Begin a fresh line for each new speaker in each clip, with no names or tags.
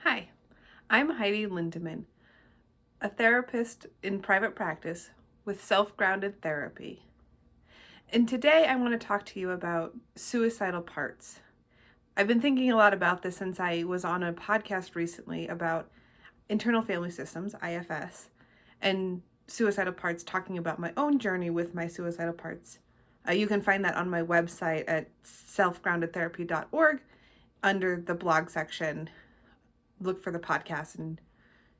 Hi, I'm Heidi Lindeman, a therapist in private practice with self-grounded therapy. And today I want to talk to you about suicidal parts. I've been thinking a lot about this since I was on a podcast recently about internal family systems, IFS, and suicidal parts, talking about my own journey with my suicidal parts. You can find that on my website at selfgroundedtherapy.org under the blog section. Look for the podcast and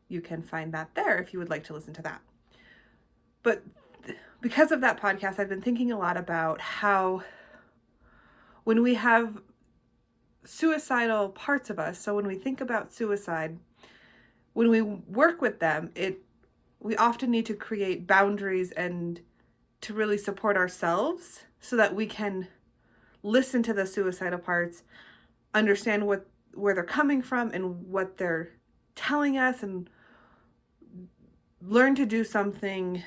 you can find that there if you would like to listen to that. But because of that podcast, I've been thinking a lot about how when we have suicidal parts of us, so when we think about suicide, when we work with them, we often need to create boundaries and to really support ourselves so that we can listen to the suicidal parts, understand where they're coming from and what they're telling us, and learn to do something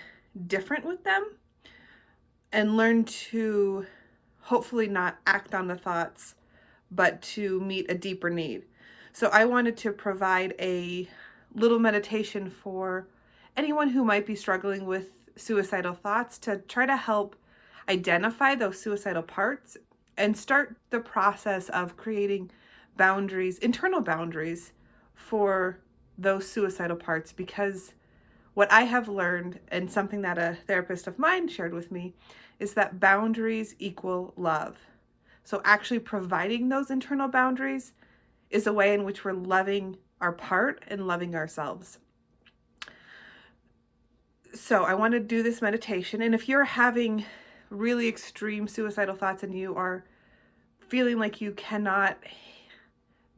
different with them, and learn to hopefully not act on the thoughts, but to meet a deeper need. So I wanted to provide a little meditation for anyone who might be struggling with suicidal thoughts to try to help identify those suicidal parts and start the process of creating boundaries, internal boundaries for those suicidal parts. Because what I have learned, and something that a therapist of mine shared with me, is that boundaries equal love. So actually providing those internal boundaries is a way in which we're loving our part and loving ourselves. So I want to do this meditation. And if you're having really extreme suicidal thoughts and you are feeling like you cannot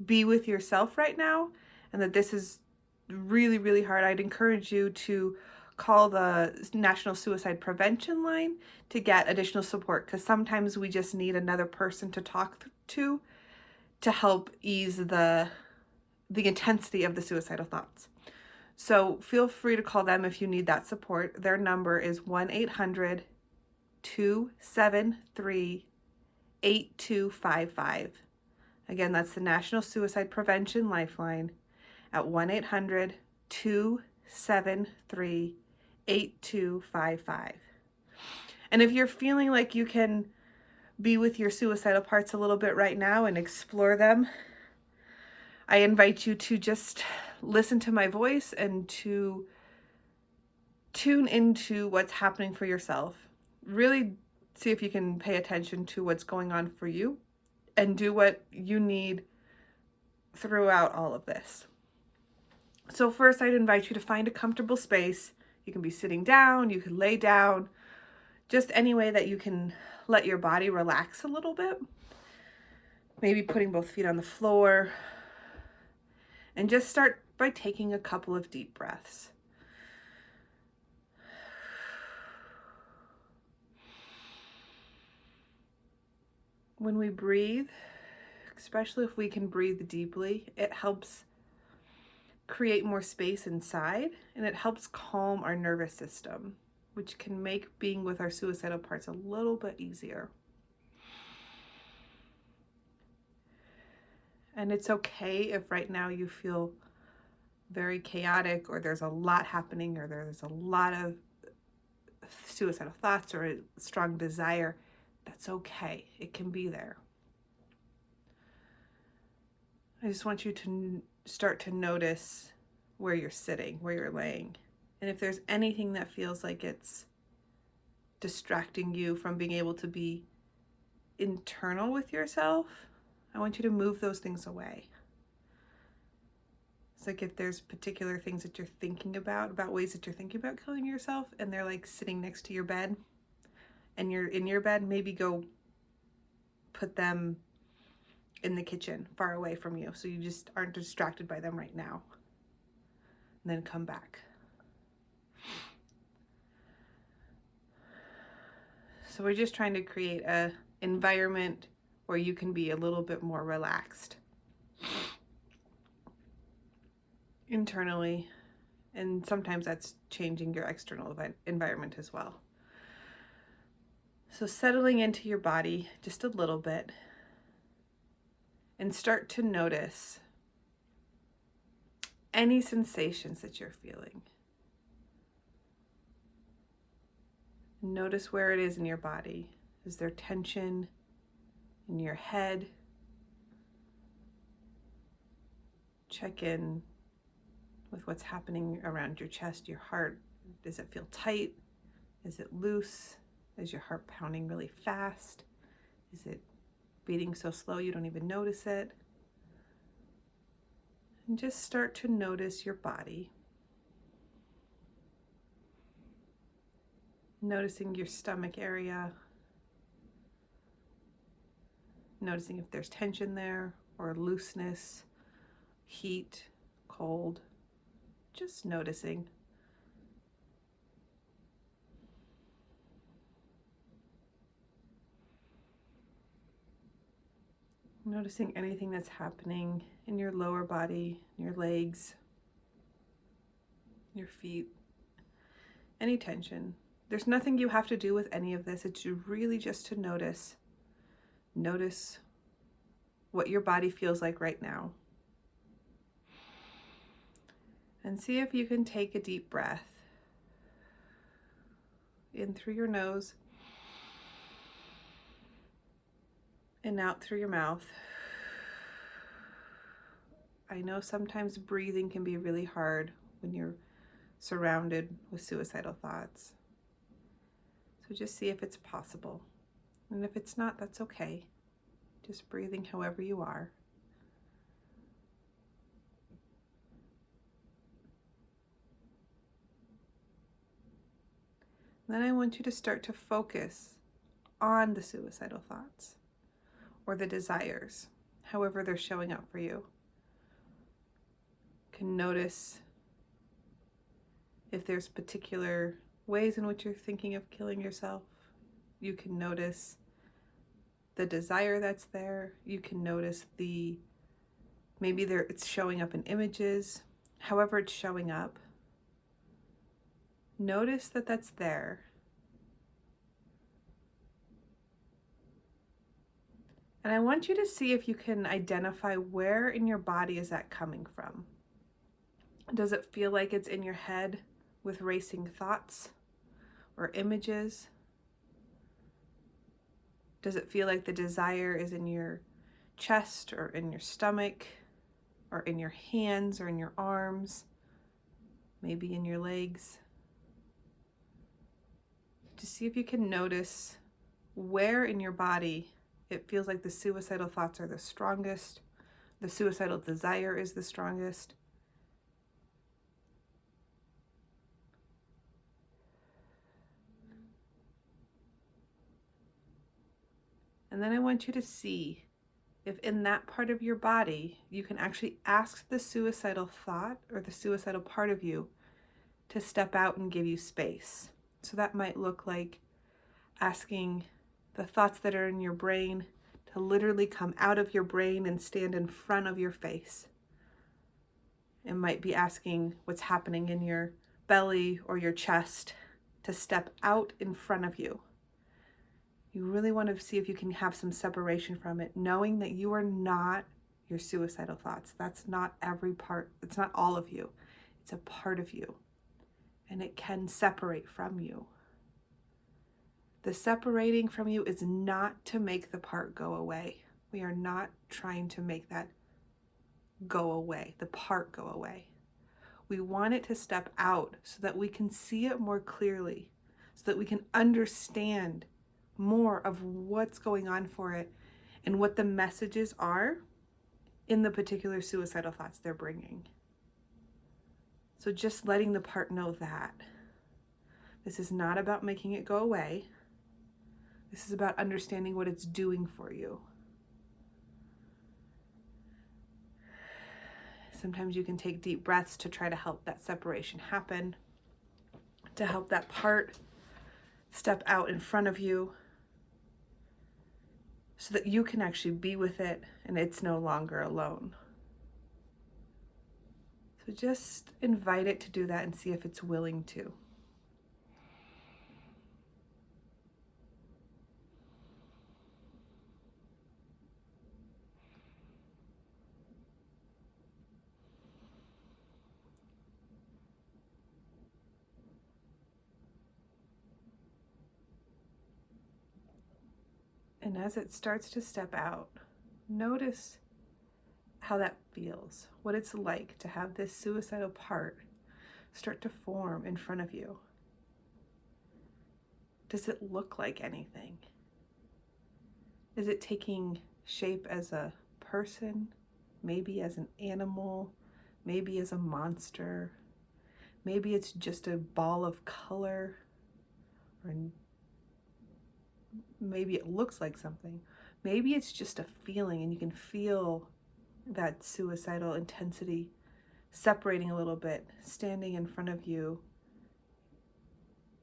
be with yourself right now, and that this is really, really hard, I'd encourage you to call the National Suicide Prevention Line to get additional support, because sometimes we just need another person to talk to help ease the intensity of the suicidal thoughts. So feel free to call them if you need that support. Their number is 1-800-273-8255. Again, that's the National Suicide Prevention Lifeline at 1-800-273-8255. And if you're feeling like you can be with your suicidal parts a little bit right now and explore them, I invite you to just listen to my voice and to tune into what's happening for yourself. Really see if you can pay attention to what's going on for you and do what you need throughout all of this. So first, I'd invite you to find a comfortable space. You can be sitting down, you can lay down, just any way that you can let your body relax a little bit. Maybe putting both feet on the floor. And just start by taking a couple of deep breaths. When we breathe, especially if we can breathe deeply, it helps create more space inside, and it helps calm our nervous system, which can make being with our suicidal parts a little bit easier. And it's okay if right now you feel very chaotic, or there's a lot happening, or there's a lot of suicidal thoughts or a strong desire. That's okay. It can be there. I just want you to start to notice where you're sitting, where you're laying. And if there's anything that feels like it's distracting you from being able to be internal with yourself, I want you to move those things away. It's like if there's particular things that you're thinking about ways that you're thinking about killing yourself, and they're like sitting next to your bed, and you're in your bed, maybe go put them in the kitchen far away from you so you just aren't distracted by them right now. And then come back. So we're just trying to create an environment where you can be a little bit more relaxed internally, and sometimes that's changing your external environment as well. So settling into your body just a little bit, and start to notice any sensations that you're feeling. Notice where it is in your body. Is there tension in your head? Check in with what's happening around your chest, your heart. Does it feel tight? Is it loose? Is your heart pounding really fast? Is it beating so slow you don't even notice it? And just start to notice your body. Noticing your stomach area. Noticing if there's tension there or looseness, heat, cold. Just noticing. Noticing anything that's happening in your lower body, your legs, your feet, any tension. There's nothing you have to do with any of this. It's really just to notice. Notice what your body feels like right now. And see if you can take a deep breath in through your nose and out through your mouth. I know sometimes breathing can be really hard when you're surrounded with suicidal thoughts. So just see if it's possible. And if it's not, that's okay. Just breathing however you are. Then I want you to start to focus on the suicidal thoughts or the desires, however they're showing up for you. You can notice if there's particular ways in which you're thinking of killing yourself. You can notice the desire that's there. You can notice maybe it's showing up in images, however it's showing up. Notice that that's there. And I want you to see if you can identify where in your body is that coming from. Does it feel like it's in your head with racing thoughts or images? Does it feel like the desire is in your chest or in your stomach or in your hands or in your arms, maybe in your legs? Just see if you can notice where in your body it feels like the suicidal thoughts are the strongest, the suicidal desire is the strongest. And then I want you to see if in that part of your body you can actually ask the suicidal thought or the suicidal part of you to step out and give you space. So that might look like asking the thoughts that are in your brain to literally come out of your brain and stand in front of your face. It might be asking what's happening in your belly or your chest to step out in front of you. You really want to see if you can have some separation from it, knowing that you are not your suicidal thoughts. That's not every part. It's not all of you. It's a part of you, and it can separate from you. The separating from you is not to make the part go away. We are not trying to make that go away, the part go away. We want it to step out so that we can see it more clearly, so that we can understand more of what's going on for it and what the messages are in the particular suicidal thoughts they're bringing. So just letting the part know that this is not about making it go away. This is about understanding what it's doing for you. Sometimes you can take deep breaths to try to help that separation happen, to help that part step out in front of you so that you can actually be with it and it's no longer alone. So just invite it to do that and see if it's willing to. And as it starts to step out, notice how that feels, what it's like to have this suicidal part start to form in front of you. Does it look like anything? Is it taking shape as a person, maybe as an animal, maybe as a monster? Maybe it's just a ball of color, or maybe it looks like something. Maybe it's just a feeling and you can feel that suicidal intensity separating a little bit, standing in front of you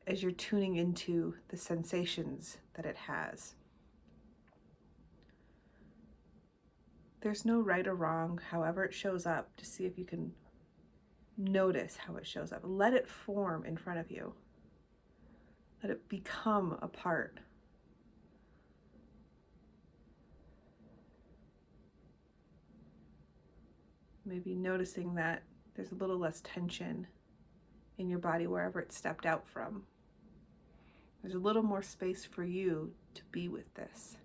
as you're tuning into the sensations that it has. There's no right or wrong, however it shows up, to see if you can notice how it shows up. Let it form in front of you. Let it become a part. Maybe noticing that there's a little less tension in your body wherever it stepped out from. There's a little more space for you to be with this.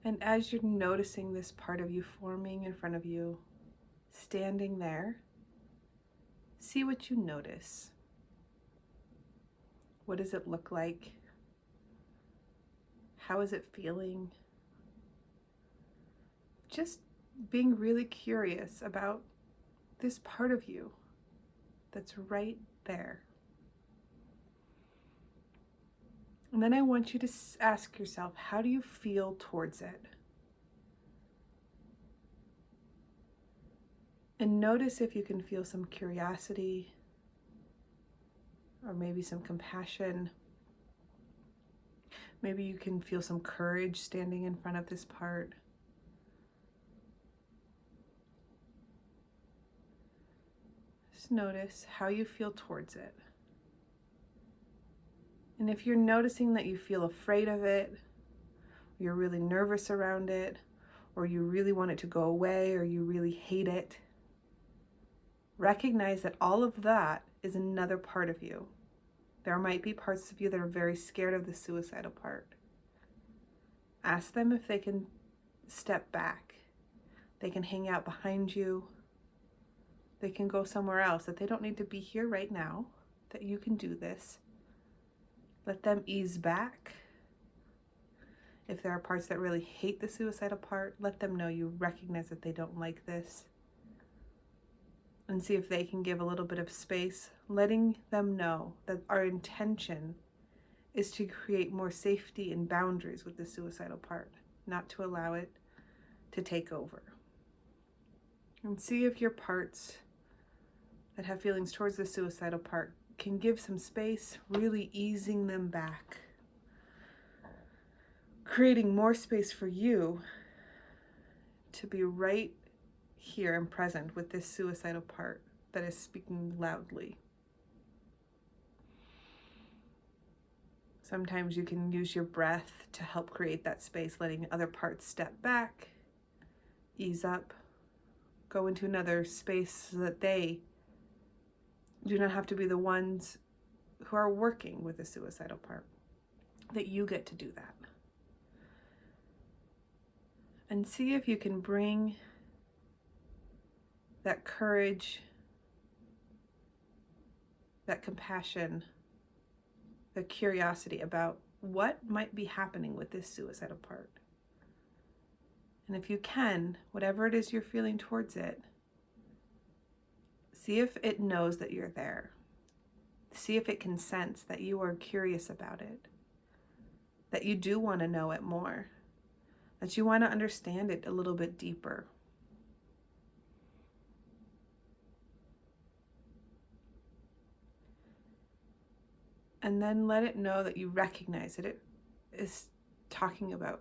And as you're noticing this part of you forming in front of you, standing there, see what you notice. What does it look like? How is it feeling? Just being really curious about this part of you that's right there. And then I want you to ask yourself, how do you feel towards it? And notice if you can feel some curiosity or maybe some compassion. Maybe you can feel some courage standing in front of this part. Just notice how you feel towards it. And if you're noticing that you feel afraid of it, you're really nervous around it, or you really want it to go away, or you really hate it, recognize that all of that is another part of you. There might be parts of you that are very scared of the suicidal part. Ask them if they can step back. They can hang out behind you. They can go somewhere else, that they don't need to be here right now, that you can do this. Let them ease back. If there are parts that really hate the suicidal part, let them know you recognize that they don't like this. And see if they can give a little bit of space, letting them know that our intention is to create more safety and boundaries with the suicidal part, not to allow it to take over. And see if your parts that have feelings towards the suicidal part can give some space, really easing them back, creating more space for you to be right here and present with this suicidal part that is speaking loudly. Sometimes you can use your breath to help create that space, letting other parts step back, ease up, go into another space so that they do not have to be the ones who are working with the suicidal part, that you get to do that. And see if you can bring that courage, that compassion, the curiosity about what might be happening with this suicidal part. And if you can, whatever it is you're feeling towards it, see if it knows that you're there. See if it can sense that you are curious about it, that you do want to know it more, that you want to understand it a little bit deeper. And then let it know that you recognize that it is talking about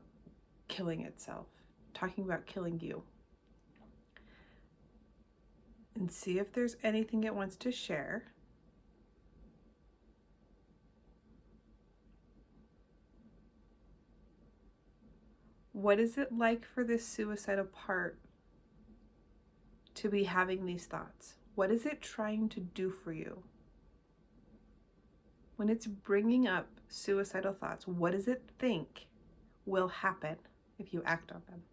killing itself, talking about killing you. And see if there's anything it wants to share. What is it like for this suicidal part to be having these thoughts? What is it trying to do for you? When it's bringing up suicidal thoughts, what does it think will happen if you act on them?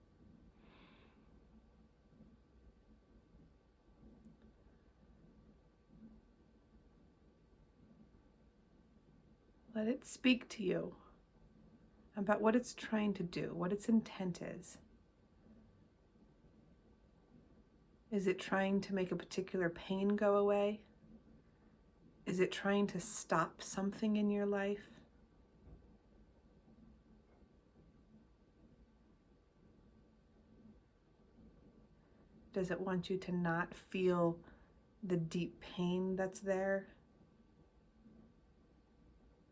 Let it speak to you about what it's trying to do, what its intent is. Is it trying to make a particular pain go away? Is it trying to stop something in your life? Does it want you to not feel the deep pain that's there?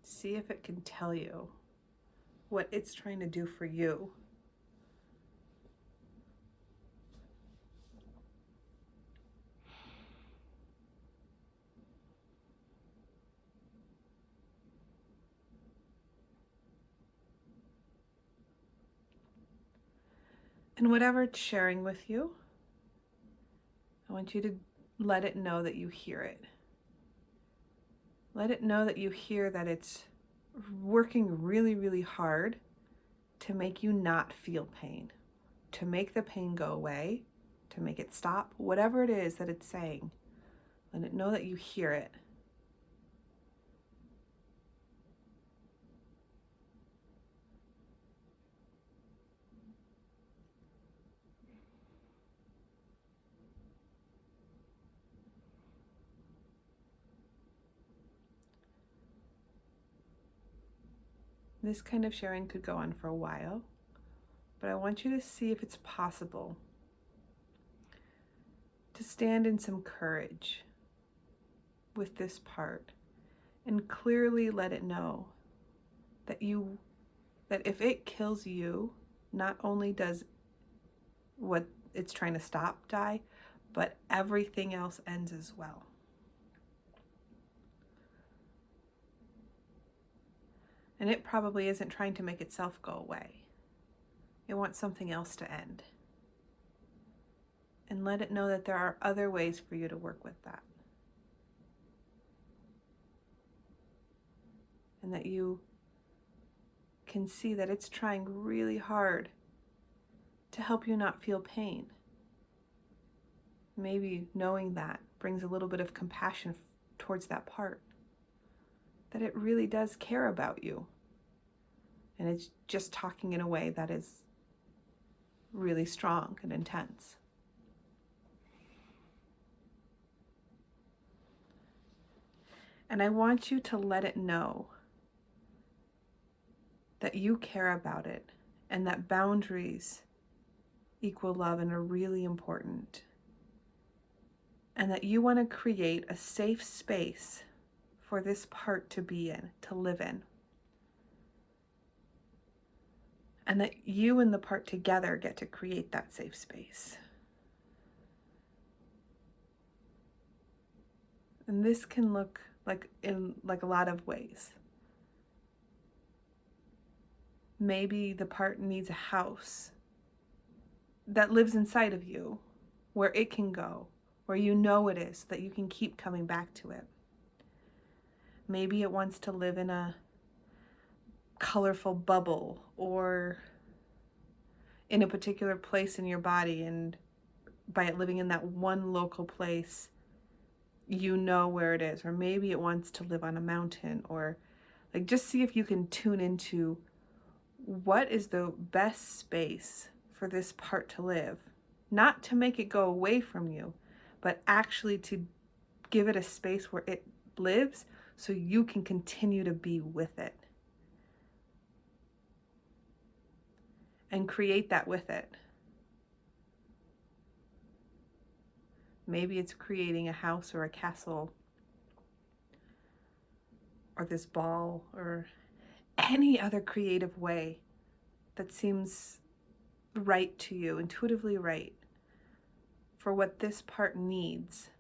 See if it can tell you what it's trying to do for you. And whatever it's sharing with you, I want you to let it know that you hear it. Let it know that you hear that it's working really, really hard to make you not feel pain, to make the pain go away, to make it stop, whatever it is that it's saying. Let it know that you hear it. This kind of sharing could go on for a while, but I want you to see if it's possible to stand in some courage with this part and clearly let it know that if it kills you, not only does what it's trying to stop die, but everything else ends as well. And it probably isn't trying to make itself go away. It wants something else to end. And let it know that there are other ways for you to work with that. And that you can see that it's trying really hard to help you not feel pain. Maybe knowing that brings a little bit of compassion towards that part. That it really does care about you. And it's just talking in a way that is really strong and intense. And I want you to let it know that you care about it and that boundaries equal love and are really important. And that you want to create a safe space for this part to be in, to live in. And that you and the part together get to create that safe space. And this can look in a lot of ways. Maybe the part needs a house that lives inside of you, where it can go, where you know it is, that you can keep coming back to it. Maybe it wants to live in a colorful bubble or in a particular place in your body, and by it living in that one local place, you know where it is. Or maybe it wants to live on a mountain, or just see if you can tune into what is the best space for this part to live. Not to make it go away from you, but actually to give it a space where it lives so you can continue to be with it. And create that with it. Maybe it's creating a house or a castle or this ball or any other creative way that seems right to you, intuitively right, for what this part needs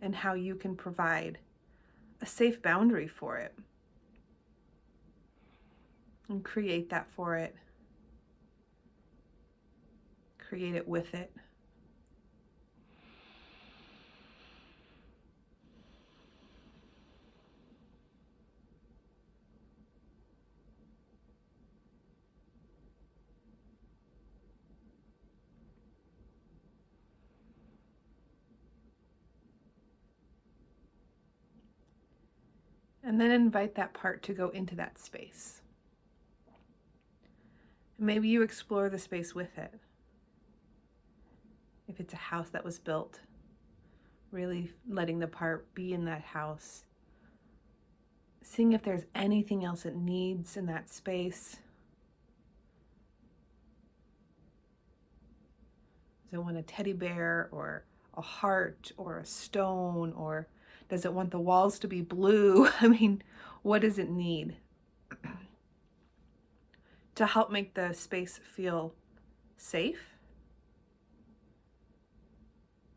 and how you can provide a safe boundary for it and create that for it. create it with it. And then invite that part to go into that space. And maybe you explore the space with it. If it's a house that was built, really letting the part be in that house. Seeing if there's anything else it needs in that space. Does it want a teddy bear or a heart or a stone, or does it want the walls to be blue? I mean, what does it need to help make the space feel safe?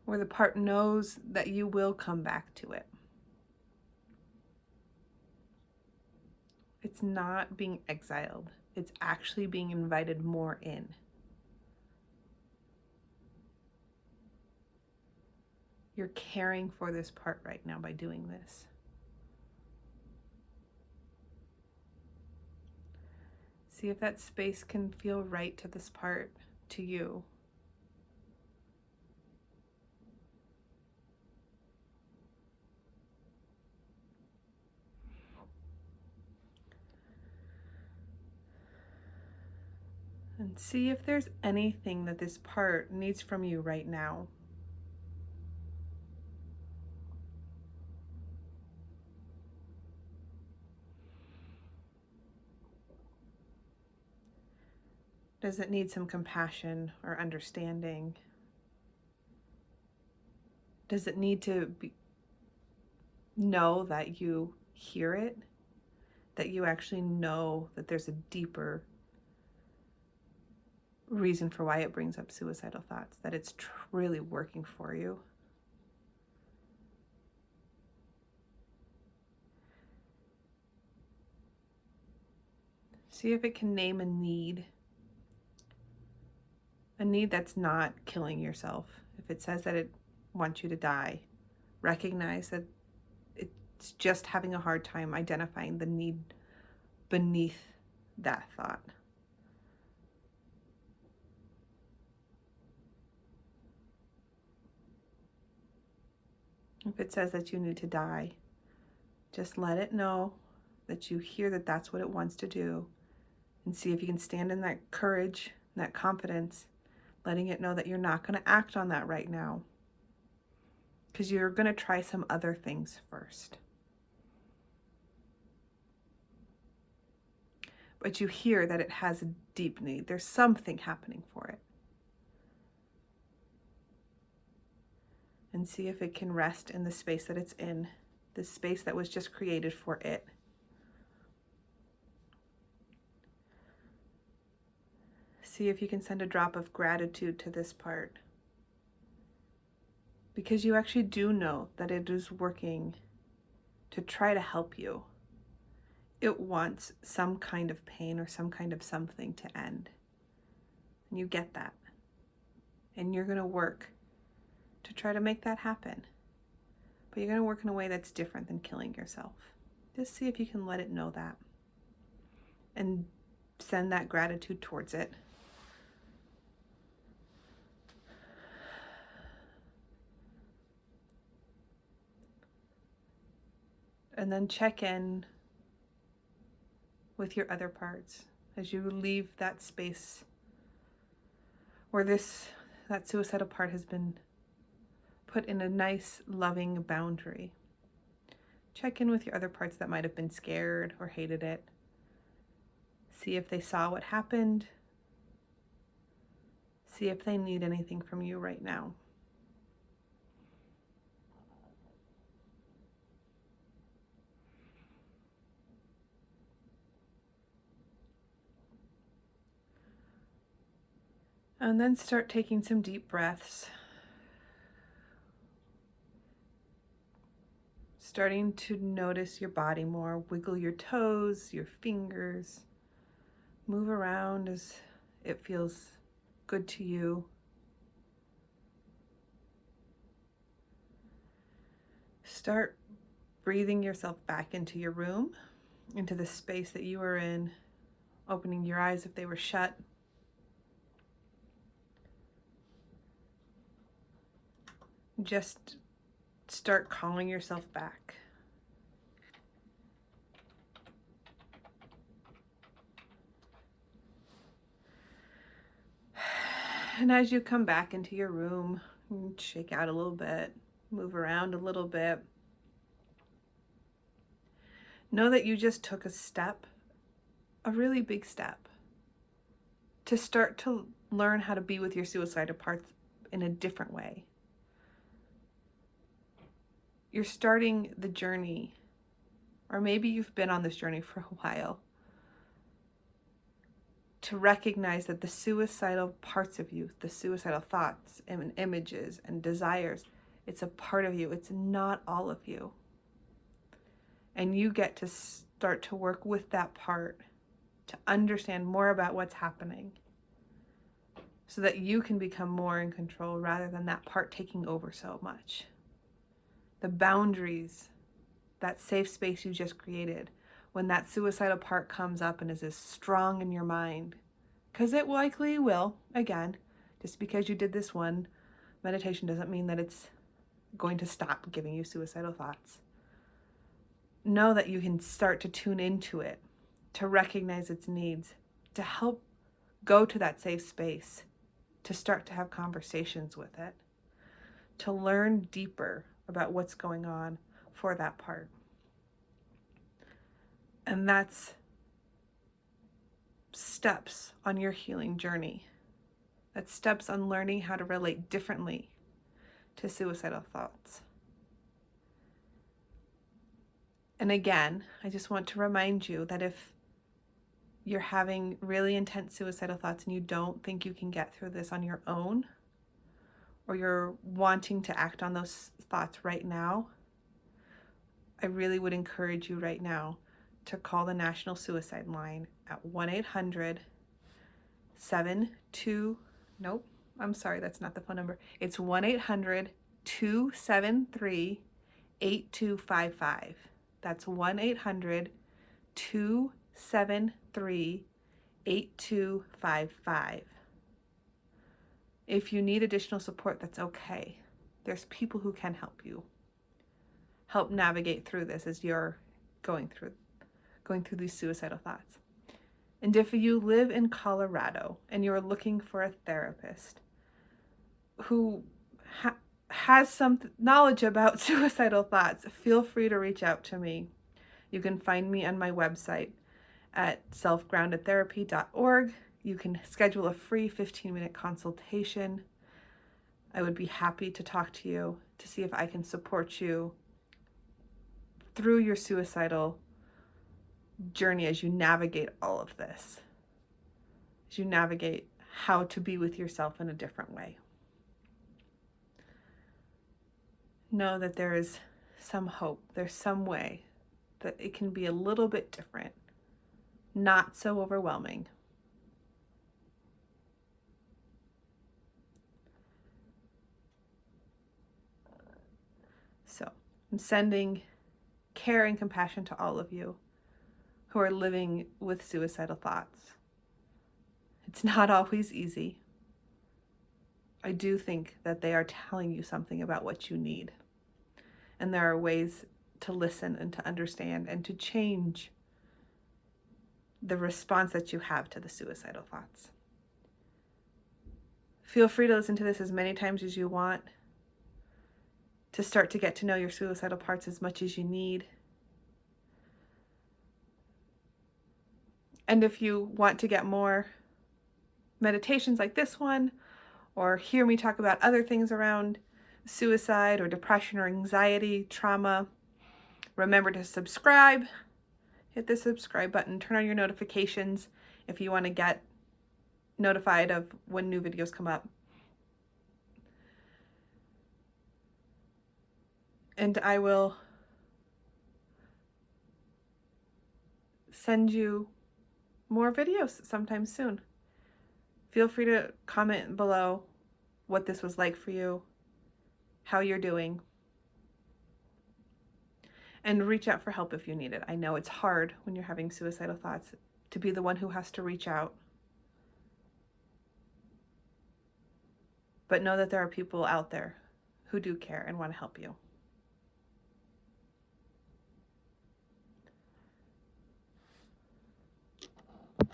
Where the part knows that you will come back to it. It's not being exiled. It's actually being invited more in. You're caring for this part right now by doing this. See if that space can feel right to this part, to you. And see if there's anything that this part needs from you right now. Does it need some compassion or understanding? Does it need to know that you hear it? That you actually know that there's a deeper reason for why it brings up suicidal thoughts, that it's really working for you? See if it can name a need that's not killing yourself. If it says that it wants you to die, recognize that it's just having a hard time identifying the need beneath that thought. If it says that you need to die, just let it know that you hear that that's what it wants to do, and see if you can stand in that courage, that confidence, letting it know that you're not going to act on that right now, because you're going to try some other things first. But you hear that it has a deep need. There's something happening for it. And see if it can rest in the space that it's in, the space that was just created for it. See if you can send a drop of gratitude to this part, because you actually do know that it is working to try to help you. It wants some kind of pain or some kind of something to end. And you get that. And you're going to work to try to make that happen. But you're going to work in a way that's different than killing yourself. Just see if you can let it know that. And send that gratitude towards it. And then check in with your other parts as you leave that space where that suicidal part has been put in a nice, loving boundary. Check in with your other parts that might have been scared or hated it. See if they saw what happened. See if they need anything from you right now. And then start taking some deep breaths. Starting to notice your body more. Wiggle your toes, your fingers. Move around as it feels good to you. Start breathing yourself back into your room, into the space that you were in, opening your eyes if they were shut. Just start calling yourself back. And as you come back into your room, shake out a little bit, move around a little bit, know that you just took a step, a really big step, to start to learn how to be with your suicidal parts in a different way. You're starting the journey, or maybe you've been on this journey for a while, to recognize that the suicidal parts of you, the suicidal thoughts and images and desires, it's a part of you. It's not all of you. And you get to start to work with that part to understand more about what's happening so that you can become more in control rather than that part taking over so much. The boundaries, that safe space you just created, when that suicidal part comes up and is as strong in your mind, because it likely will, again, just because you did this one meditation doesn't mean that it's going to stop giving you suicidal thoughts. Know that you can start to tune into it, to recognize its needs, to help go to that safe space, to start to have conversations with it, to learn deeper about what's going on for that part. And that's steps on your healing journey. That's steps on learning how to relate differently to suicidal thoughts. And again, I just want to remind you that if you're having really intense suicidal thoughts and you don't think you can get through this on your own, or you're wanting to act on those thoughts right now, I really would encourage you right now to call the National Suicide Line at 1-800-72, nope, I'm sorry, that's not the phone number. It's 1-800-273-8255. That's 1-800-273-8255. If you need additional support, that's okay. There's people who can help you. Help navigate through this as you're going through these suicidal thoughts. And if you live in Colorado and you're looking for a therapist who has some knowledge about suicidal thoughts, feel free to reach out to me. You can find me on my website at selfgroundedtherapy.org. You can schedule a free 15-minute consultation. I would be happy to talk to you to see if I can support you through your suicidal journey as you navigate all of this, as you navigate how to be with yourself in a different way. Know that there is some hope, there's some way that it can be a little bit different, not so overwhelming. So I'm sending care and compassion to all of you who are living with suicidal thoughts. It's not always easy. I do think that they are telling you something about what you need. And there are ways to listen and to understand and to change the response that you have to the suicidal thoughts. Feel free to listen to this as many times as you want, to start to get to know your suicidal parts as much as you need. And if you want to get more meditations like this one, or hear me talk about other things around suicide or depression or anxiety, trauma, remember to subscribe. Hit the subscribe button, turn on your notifications if you want to get notified of when new videos come up. And I will send you more videos sometime soon. Feel free to comment below what this was like for you, how you're doing. and reach out for help if you need it. I know it's hard when you're having suicidal thoughts to be the one who has to reach out. But know that there are people out there who do care and want to help you.